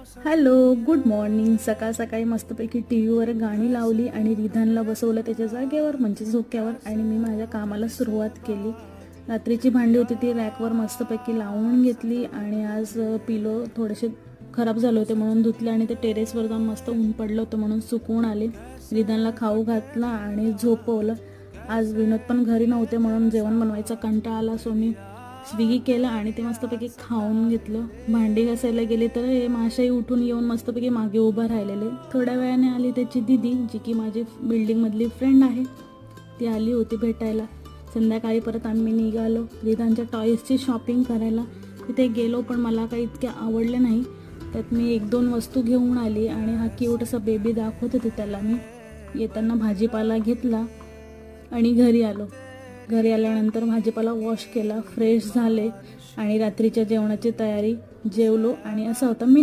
Hello, good morning. सकाळ सकाळी मस्तपैकी टी व्हीवर गाणी लावली आणि रिधानला बसवलं त्याच्या जागेवर म्हणजे झोक्यावर आणि मी माझ्या कामाला सुरुवात केली. रात्रीची भांडी होती ती रॅकवर मस्तपैकी लावून घेतली आणि आज पिलो थोडेसे खराब झाले होते म्हणून धुतले आणि ते टेरेसवर जाऊन मस्त ऊन पडलं होतं म्हणून सुकवून आले. रिधानला खाऊ घातला आणि झोपवलं. आज विनोद पण घरी नव्हते म्हणून जेवण बनवायचा कंटाळा आला, सो मी स्विगी केलं आणि ते मस्तपैकी खाऊन घेतलं. भांडी घासायला गेले तर हे माशाही उठून येऊन मस्तपैकी मागे उभं राहिलेले. थोड्या वेळाने आली त्याची दीदी, जी की माझी बिल्डिंगमधली फ्रेंड आहे, ती आली होती भेटायला. संध्याकाळी परत आम्ही निघालो रिधानच्या टॉईजची शॉपिंग करायला. तिथे गेलो पण मला काही इतके आवडले नाही. त्यात मी 1-2 वस्तू घेऊन आली आणि हा क्यूट असा बेबी दाखवत होते त्याला मी. येताना भाजीपाला घेतला आणि घरी आलो. घरी आल्यानंतर भाजीपाला वॉश केला, फ्रेश झाले आणि रात्रीच्या जेवणाची तयारी. जेवलो आणि असं होतं मी